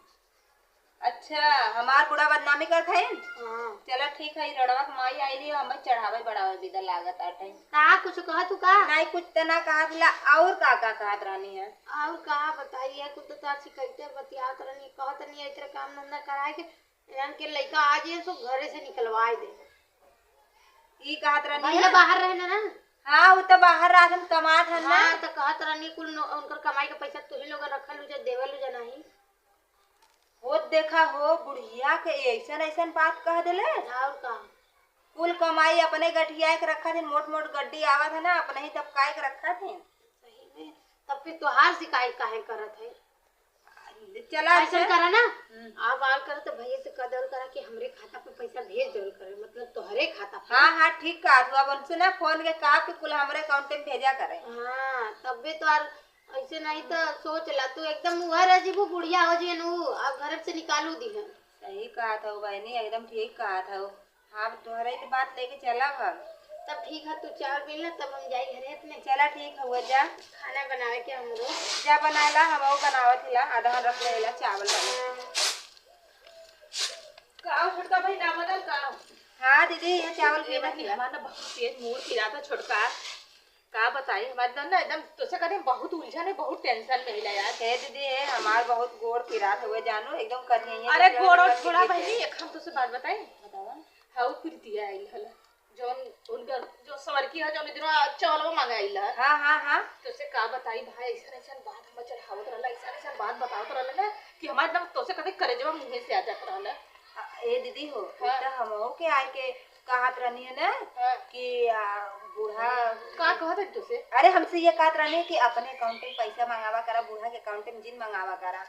अच्छा हमार पूरा बदनामी करत है। हां चलो ठीक है रड़वा के माई आईली हम चढ़ावे बढ़ावे बिदा लागत आटे का कुछ कह तू का नहीं कुछ तो ना कहत ला और का कहत रहनी है। और का बताइए कुछ तो तार शिकायत बतियात रहनी कहत नहीं इतरे काम धंधा कराए के यान के लइका आज ये सब घरे से निकलवाए दे। ई कहत रहनी भैया है बाहर रहना ना। हाँ वो तो बाहर राखन कमात है ना। हां तो कहत रहनी कुल उनकर कमाई का पैसा तू ही लोग रखल हो देवल हो नहीं हो देखा हो बुढ़िया के ऐसन ऐसन बात कह दिले। और का कुल कमाई अपने गठिया के रखा थे मोट मोट गड्डी आवत है ना अपने ही तब काय के रखा थे। सही में तब फिर तोहार शिकायत काहे करत है? चला ऐसा करा ना आप आल कर तो भैया से कदर करा कि हमरे खाता पे पैसा भेज देवल करे मतलब तोहरे खाता पे। हाँ हाँ ठीक कहा तू अब उनसे ना फोन के कहा कि कुल हमारे अकाउंट में भेजा करे। हां तबे तो यार ऐसे नहीं तो सोच ला तू एकदम उहर अजीबो बुढ़िया हो जियन उ अब घर से निकालू दिहन। सही कहा था बहनी एकदम ठीक कहा था। हाँ तुम्हारे की बात लेके चला भाग। तब ठीक है तू चावल मिलना तब हम जाई घरे अपने। चला ठीक है वो जा खाना बनावे के हमरो जा बनाएला हम बनावत हिला आधा रख लेला चावल बना का छोटका भाई ना बदल का। हाँ दीदी ये चावल भी बाकी हमारा ना बहुत तेज मूड फिरा था छोटका का बताई हमारे ना एकदम तो से कहते बहुत उलझन है बहुत टेंशन में हिला यार। हे दीदी है हमार बहुत गोड़ पिरात हुए जानू एकदम करिए। अरे गोड़ और थोड़ा बहनी एक हम तुझसे बात बताई बतावा। हाउ प्रीतिया आइल हला जोन उनका जो समरकी है जोन दिन चावल मांगा आइल है। हाँ हाँ हाँ तो से का बताई भाई ऐसा ऐसा बात हम चढ़ावत रहला ऐसा ऐसा बात बतावत रहला ना कि हमारे एकदम तो से कहते करेजवा मुंह से आ जात रहला। ए दीदी हो हाँ। तो हमो के आए के कहत रहनी है ना हाँ। कि बूढ़ा का कहत है तुसे? अरे हमसे ये कहत रहनी है कि अपने अकाउंट में पैसा मंगावा करा बूढ़ा के अकाउंट में जिन मंगावा करा।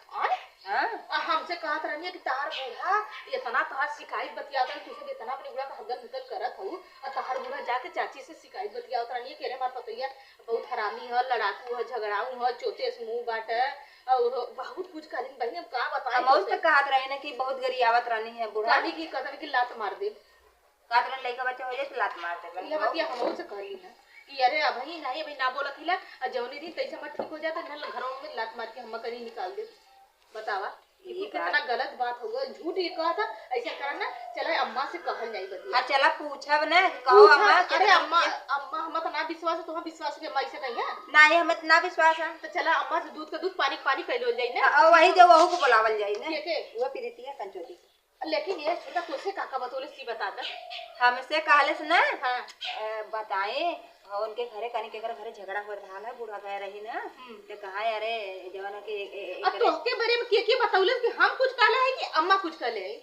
हाँ हमसे कहत रहनी है कि तार बूढ़ा इतना तार शिकायत बतियात है तुसे इतना अपने बूढ़ा का हगल निकल करत हूँ और तार बूढ़ा जाके चाची से शिकायत बतियात रहनी है कि अरे मार पतैया बहुत हरामी है लड़ाकू है झगड़ाऊ है चोटे से मुंह बाटे और बहुत कुछ करिन बहनी हम का बताएं। हम तो कहत रहे ना कि बहुत गरियावत रहनी है बूढ़ा गाड़ी की कदर की लात मार दे कहत रहे लड़का बच्चा हो जाए तो लात मार दे। ये बतिया हम से कहली ना कि अरे अभी नहीं अभी ना बोलत हिला और जौनी दिन तैसे मत ठीक हो जाता ना घरों में लात मार के हम कहीं निकाल दे। बतावा ये कितना गलत बात होगा झूठ ये कहा था ऐसा करना चला अम्मा से कहल जाई बतिया। हाँ चला पूछब ना कहो अम्मा। अरे अम्मा अम्मा हम तो ना विश्वास है तो हम विश्वास के अम्मा ऐसे कहिया नहीं हमें इतना विश्वास है तो चला अम्मा से दूध का दूध पानी पानी कैलो जाई ना और वही जो वहू को बुलावल जाई ना के वो प्रीतिया कंचोटी। लेकिन ये छोटा तुझसे काका बतौले सी बता दे हमसे कहले से ना हाँ बताए और उनके घरे कनी के घरे झगड़ा हो रहा है बूढ़ा गए रही ना तो कहा अरे जवाना के अब तो के बारे में के बतौले कि हम कुछ कहले है कि अम्मा कुछ कहले है?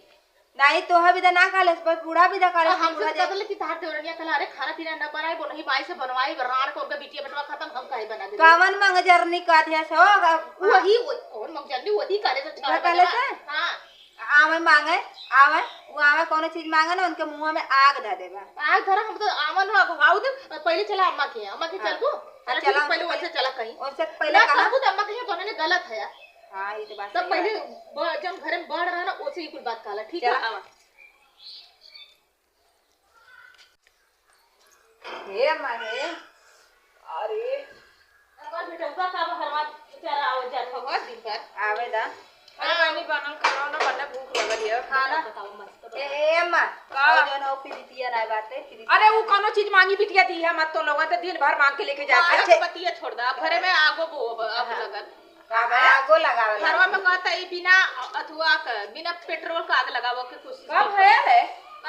नहीं तो भी ना कहले बस बूढ़ा भी कहले हमसे कहले कि तार देवरनिया कहला अरे खाना पीना न बनाए वो नहीं बाई से बनवाई राण को उनका बिटिया बेटवा खत्म हम काहे बना दे कावन मंगजरनी का ध्यास हो वही और मंगजरनी वही करे से कहले से हां आवे मांगे आवे वो आवे कोनो चीज मांगे ना उनके मुंह में आग धर देबा आग धरा हम तो आवन भाव दे पहले चला अम्मा के चल को चला पहले वैसे चला कहीं उससे पहले कहा तो अम्मा कहीं तो ने गलत है हां ये तो बात तब पहले जब घर में बढ़ रहा ना उसे ही कुछ बात कहला ठीक है आवा हे मारे अरे अगर बेटा का हरवा बेचारा आओ जात होगा दिन भर आवे दा अरे पानी बनल खाना ना बनने भूख लगल है खाना बताओ मत ए अम्मा का? जो ना प्रीतिया ना बाटे अरे वो कोनो चीज मांगी बिटिया दी है मत तो लोगन तो दिन भर मांग के लेके जाते अच्छा बतिया छोड़ दा घरे में आगो बो अब लगन आगो लगावे घरवा में कहता है बिना अथवा का बिना पेट्रोल का आग लगावो के कोशिश कब है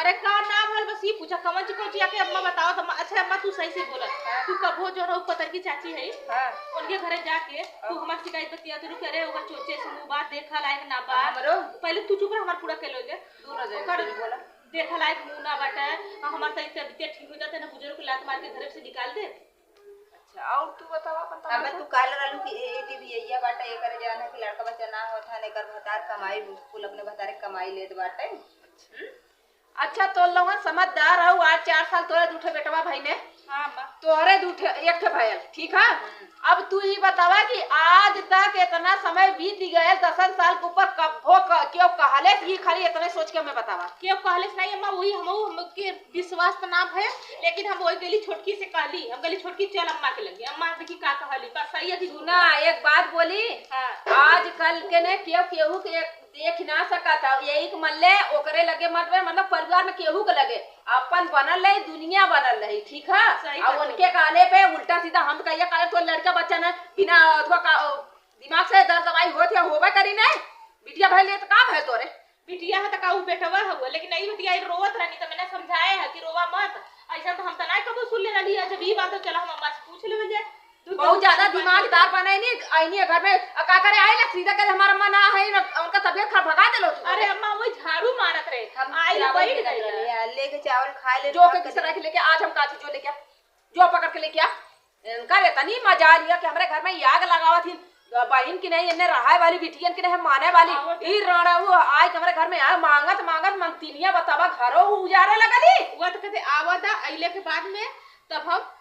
अरे का नाम हल बस ये पूछा कमन चिको आके अम्मा बताओ तो अच्छा अम्मा तू सही से बोला तू कबो जो है पतर की चाची है हां उनके घरे जाके तू हमार शिकायत बतिया तू करे ओकर चोचे से मुंह बात देखा लायक ना बात हमरो पहले तू चुप रह हमार पूरा के लो ले दूर न जाए ओकर बोला देखा लायक मुंह ना बाटे हमार तक तबियत ठीक हो जाते ना बुजुर्ग को लात मार के घर से निकाल दे अच्छा और तू बतावा अपन हमें तू काल रहलू कि एटी भी यही बाटे ये करे जाना कि लड़का बच्चा ना होता ने कर भतार कमाई कुल अपने भतारे कमाई लेत बाटे अच्छा तो लोगन समझदार हो आज 4 साल तोरे दूठे बेटवा भाई ने हां अम्मा तोरे दूठे एक ठे भैया ठीक है अब तू ही बतावा कि आज तक इतना समय बीत गए 10 साल के ऊपर कब क्यों कहले ये खाली इतने सोच के हमें बतावा क्यों कहले नहीं अम्मा वही हम के विश्वास तो नाम है लेकिन हम वही गली छोटकी से कहली हम गली छोटकी चल अम्मा के लगी अम्मा देखी का कहली बस सही है कि सुना एक बात बोली हां आज कल के ने केहू के देख ना सका था यही के मन ले ओकरे लगे मतलब परिवार में केहू के लगे अपन बनल रही दुनिया बनल रही ठीक है और उनके काले पे उल्टा सीधा हम कहिए काले तो लड़का बच्चा ने बिना दिमाग से दर्द दवाई होत या होबे करी ने बिटिया भाई ले तो काम है तोरे बिटिया है तो काऊ बेटवा हुआ लेकिन नहीं बिटिया रोवत रहनी तो मैंने समझाया है कि रोवा मत ऐसा तो हम तो नहीं कबो सुन ले रही है जब ये बात तो चला हम अम्मा से पूछ ले जाए बहुत ज्यादा दिमागदार बनाई नहीं आईनी घर में का करे आई ना सीधा करे हमारा मन आ है उनका तबीयत खराब भगा देलो तू अरे अम्मा वही झाड़ू मारत रहे हम आई चावल वही लेके चावल खा ले जो के किस तरह के लेके आज हम काची जो लेके जो पकड़ के लेके आ इनका इतनी मजा लिया कि हमारे घर में आग लगावा थी बहन की नहीं इन्हें रहाय वाली बिटियन की नहीं माने वाली ई रणा वो आज हमारे घर में आ मांगत मांगत मंगतिनिया बतावा घरों उजारे लगली वो तो कहते आवदा अइले के बाद में तब हम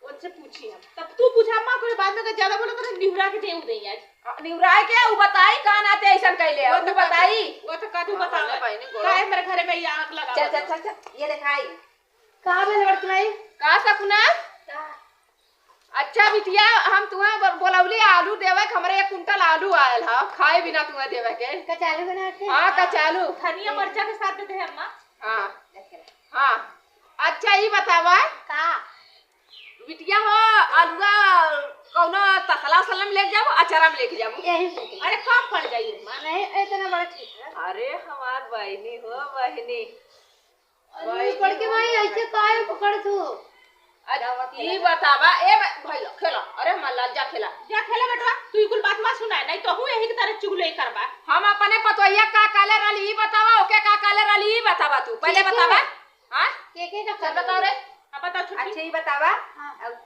उनसे पूछी हम तब तू पूछा अम्मा को बाद में ज्यादा बोलो तो निहुरा के देऊ देई आज निवराय के उ बताई का नाते ऐसा कहले वो तू बताई वो तो का तू बताओ बहनी काहे मेरे घरे में ये आग लगा चल चल चल चल ये दिखाई कहां में लड़की भाई का सकुना अच्छा बिटिया हम तुम्हें बोलौली आलू देवे हमरे 1 कुंटल आलू आयल हा खाए बिना तुम्हें देवे के कचालू बना के हां कचालू धनिया मिर्चा के साथ देते हैं अम्मा हां हां अच्छा ही बतावा का बिटिया हो आलूआ कौनो तसला सलम ले जाओ अचारा में लेके जाओ यही अरे कम पड़ जाइए अम्मा नहीं इतना बड़ा ठीक है अरे हमार बहनी हो बहनी पकड़ के भाई ऐसे काहे पकड़ तू ये बतावा ए भाई खेला अरे मल्लाल जा खेला जा खेले बेटा तू कुल बात मत सुनाए नहीं तो हूं यही की तरह चुगली करबा हम अपने पतोहिया का काले रली ई बतावा ओके का काले रली ई बतावा तू पहले बतावा हां के का चल बताओ रे अब बताओ छुट्टी अच्छा ही बतावा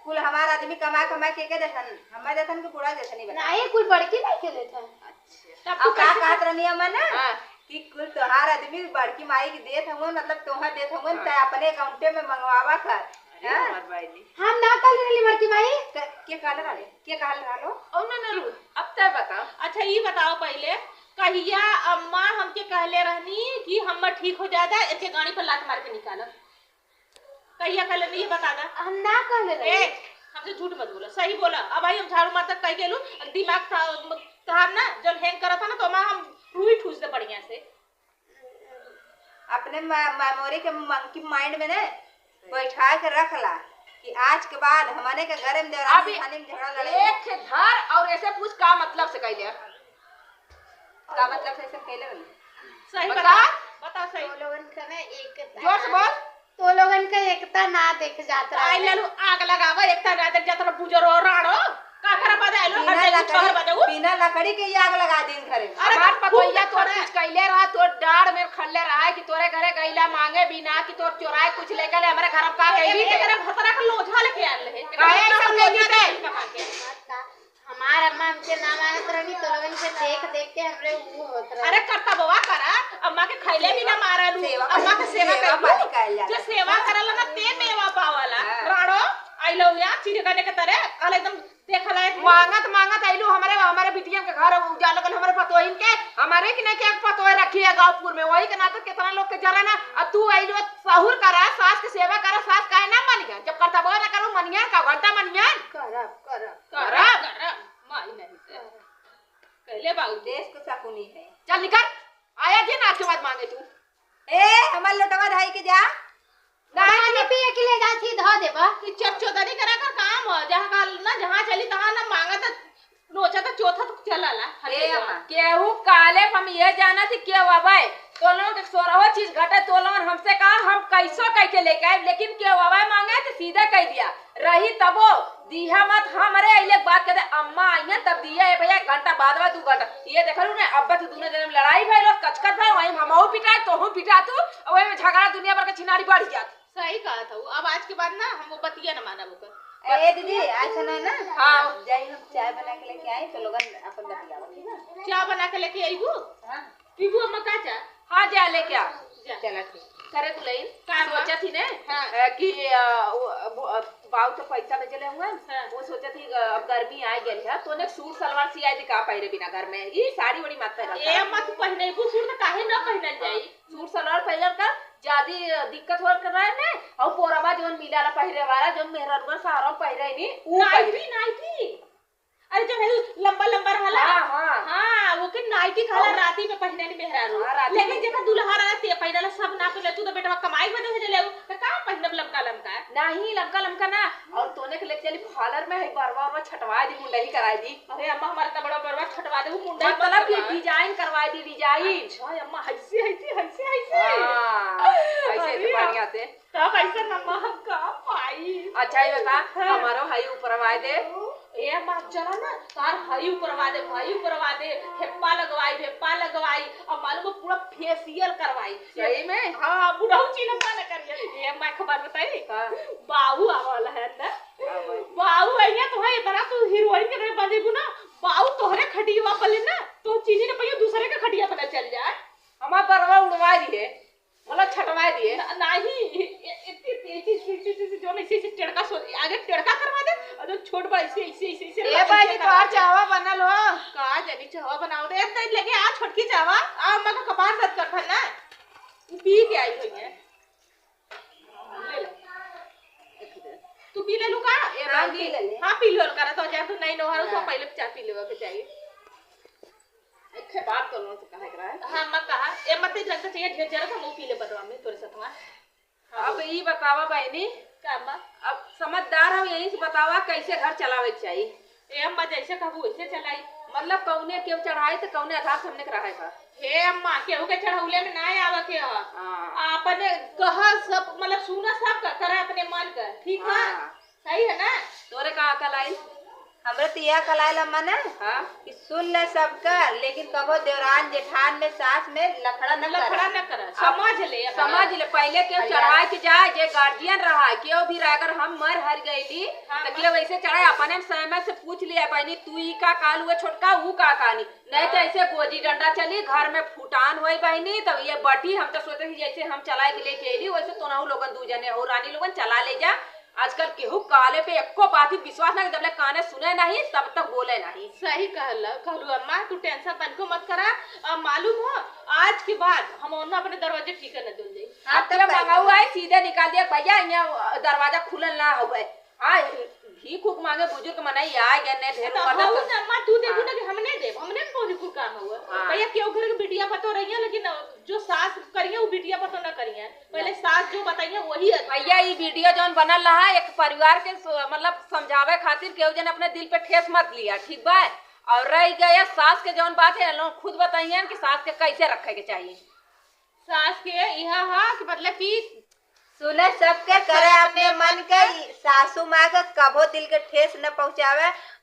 कुल हमारा आदमी कमा कमा के देथन हमारे देथन के पूरा देथन ही बता नहीं कुछ बड़की नहीं खेले थे अच्छा अब का कहत रहनी अम्मा ना हां कि कुल तोहार आदमी बड़की माई के देत हवन मतलब तोहार देत हवन त अपने अकाउंटे में मंगवावा कर हमार बहनी हम ना कल रही बड़की माई के कहल रहले के कहल रहलो और ना रू अब तय बताओ अच्छा ये बताओ पहले कहिया अम्मा हमके कहले रहनी कि हम ठीक हो जाता इनके गाड़ी पर लात मार के निकालो कहिया कहले नहीं बता दा हम ना कल रही ए हमसे झूठ मत बोलो सही बोला अब भाई हम झाड़ू मारता कह गेलू दिमाग था ना जब हैंग करा था ना तो हम रूही ठूस दे बढ़िया से अपने मेमोरी के मंकी माइंड में ना बैठा के रखला कि आज के बाद हमारे के घर में देवरानी खाने में झगड़ा लड़े एक धर और ऐसे पूछ का मतलब से कहले का मतलब से ऐसे कहले रहले सही बता। बता सही तो लोगन का ना एक जोर से बोल तो लोगन का एकता ना देख जात आई रहा ललू आग लगावा एकता रात जात बुजरो राड़ो का खरा बजा लो हट जाई छोड़ बजाऊ बिना लकड़ी के आग लगा दिन घरे अरे हमार पतोहिया खूब तोर कुछ कहले रहा तोर डाड़ में खल्ले रहा है कि तोरे घरे गईला मांगे बिना कि तोर चोराए कुछ लेकर हमारे घर में का कहली एकरा भतरा का लोझा लेके आल रहे काहे ऐसा लोझा दे? हमारा अम्मा हमसे ना मानत रही तो लोगन के देख देख के हमरे वो होत रहा अरे करता बवा करा अम्मा के खैले भी ना मारा लू अम्मा के सेवा पानी कर कइल जाला। जो सेवा करला ना ते मेवा पावाला हाँ। राड़ो आई लो या चिड़गाने के तरह अल एकदम देखला है मांगत मांगत आइलू हमारे बिटिया के घर उजाल लगल हमारे पतोहिन के हमारे कि नहीं के पतोह रखी है गांवपुर में वही के नाते कितना लोग के जरा ना अब तू आइलू सहूर करा सास के सेवा करा सास काहे ना मानिया जब करता बो ना करू मनिया का घंटा मनिया करब करब करब माई नहीं से कहले बाबू देश को शकुनी है। चल निकल, आया जे ना के बाद मांगे तू। ए हमार लोटवा ढाई के जा। पानी पिए के ले जाती धो देबा। कि चोदनी करा का काम हो, जहाँ का ना जहाँ चली तहाँ ना मांगा तो नोचा तो चौथा तो चलाला। ए अम्मा केहू काले हम ये जाना थी क्यों आवे तो लोग के सोरहो चीज घटे तो लोग हमसे कहा हम कैसो कह के लेके आए, लेकिन क्यों आवे मांगे तो सीधा कह दिया रही तबो दिया मत। हमरे अइले बात कहते अम्मा आइए तब दिया है भैया घंटा बाद में 2 घंटा ये देखलू ने अब तो दोनों जन में लड़ाई भइल कचकच भइल वही हमहू पिटाए तोहू पिटा तू और वही में झगड़ा दुनिया भर के छिनारी बढ़ जात। सही कहा था वो। अब आज के बाद ना हम वो बतिया न माना वो। ए दीदी आज सुनो ना। हाँ जाई हम चाय बना के लेके आई तो लोगन अपन बतियावा ठीक है। चाय बना के लेके आईबू। हां पीबू अम्मा का चा। हां जा लेके आ। जा। चला ठीक करे तू लेन का सोचा थी ने हाँ। कि बाऊ तो पैसा भेजले हुआ हाँ। वो सोचा थी अब गर्मी आ गई है तो ने सूट सलवार सियाई दी का पहिरे बिना घर में ये साड़ी बड़ी मत पहन। ए अम्मा तू पहनेबू सूट तो काहे न पहनल जाई। सूट सलवार पहनल का ज्यादा दिक्कत हो कर रहा है ने और पोरामा जोन मिलाला पहिरे वाला जो मेहरनगर सारा पहिरे नी ऊ नाइटी नाइटी। अरे जो है लंबा लंबा रहला। हां हां हां वो के नाइटी खाला राती में पहने नी मेहरारू। हाँ, राती लेकिन में। जेका दुल्हा रहला ते पहिनला सब ना पहले तू तो बेटा कमाई बदे भेजले तो का पहनब लमका लमका। नहीं लमका लमका ना और तोने के लेके चली पार्लर में है बार बार छटवा दी मुंडई कराई दी। अरे अम्मा हमारा तो बड़ा बड़ा छटवा दे वो मुंडा मतलब कि डिजाइन करवा दी डिजाइन। अच्छा अम्मा हंसी हंसी हंसी हंसी। हां ऐसे तो बढ़िया से तब ऐसा नम्मा हम का पाई। अच्छा ये बता हमारो हाई ऊपर आवाज दे ए अम्मा चला ना तार हई ऊपरवा दे हेप्पा लगवाई और मालूम है पूरा फेशियल करवाई। सही में। हां बुढ़ऊ चिन्हवा न करिए। ए अम्मा खबर बताई हां बाऊ आवल है ना बाऊ आइया तो है इतना तू हीरोइन के तरह बजेबू ना बाऊ तोहरे खटिया पले ना तो चीनी ने पहियो दूसरे के खटिया पर चल जाए। हमार परवा उड़वा दिए मतलब छटवा दिए नहीं इतनी जो नहीं से टेड़का सो आगे टेड़का करवा दे और जो छोट बड़ा ऐसे ए भाई जी तोहार चावा बनल हो का जनी चावा बनाओ दे त लगे आ छोटकी चावा आ अम्मा का कपार दर्द करता ना पी के आई हुई है। ले ले तू पी ले लू का ए हाँ, बांगी पी ले ले। हां पी लो करा तो जा तू नहीं नो हारो तो हाँ। पहले चाय पी लेवा के चाहिए। एक बात कर लो तो कहे करा है। हां मैं कहा ए मत जनता चाहिए ढेर जरा तो मुंह पी ले बदवा में तोरे साथवा। अब ये बतावा बहनी का अम्मा अब समझदार हम यही से बतावा कैसे घर चलावे के चाहिए। ए अम्मा जैसे कहबू वैसे चलाई। मतलब कौने केव चढ़ाई तो कौने आधार हमने के रहे का। हे अम्मा केहू के चढ़ौले में ना आवा के ह हां अपने कह सब मतलब सुना सब का करे अपने मन का ठीक है हाँ। सही है ना। तोरे का अकल आई हमरे तो यह कलाइल अम्मा ना हां कि सुन ले सबका लेकिन कबो देवरान जेठान में सास में लफड़ा न लफड़ा कर। न कर समझ ले अम्मा। समझ ले पहले केव चढ़ाए के जाए जे गार्जियन रहा केव भी अगर हम मर हर गईली हाँ, तो केव वैसे चढ़ाए अपने समय से पूछ लिया बहनी तू ही का काल हुए छोटका ऊ का कहानी नहीं तो ऐसे गोजी डंडा चली घर में फुटान होई बहनी तब ये बटी हम तो सोचे कि जैसे हम चलाए के लेके अली वैसे तो ना लोगन दू जने हो रानी लोगन चला ले जा। आजकल केहू काले पे एको बात ही विश्वास ना जब ले काने सुने नहीं तब तक बोले नहीं। सही कहलू अम्मा तू टेंशन तनको मत करा। अब मालूम हो आज के बाद हम ओना अपने दरवाजे ठीक न दुल जाई। हाँ तो मंगाऊ आए सीधे निकाल दिया भैया यहाँ दरवाजा खुलल ना हुए आ भीख उख मांगे बुजुर्ग मनाई आ गए ने ढेर तो मदद बहुत अम्मा तू देखू ना कि हमने देव हमने कोई कुल काम हुआ हाँ। भैया क्यों घर के बिटिया पतो रही है लेकिन जो सास करिए वो बिटिया पतो ना करिए पहले सास जो बताइए वही है। भैया ये वीडियो जौन बनल रहा एक परिवार के मतलब समझावे खातिर केहू जन अपने दिल पे ठेस मत लिया ठीक बा। और रह गया सास के जौन बात है लोग खुद बताइए कि सास के कैसे रखे के चाहिए। सास के यह हाँ कि मतलब कि सुने सबके करे अपने मन के सासू माँ के कबो दिल के ठेस न पहुँचावे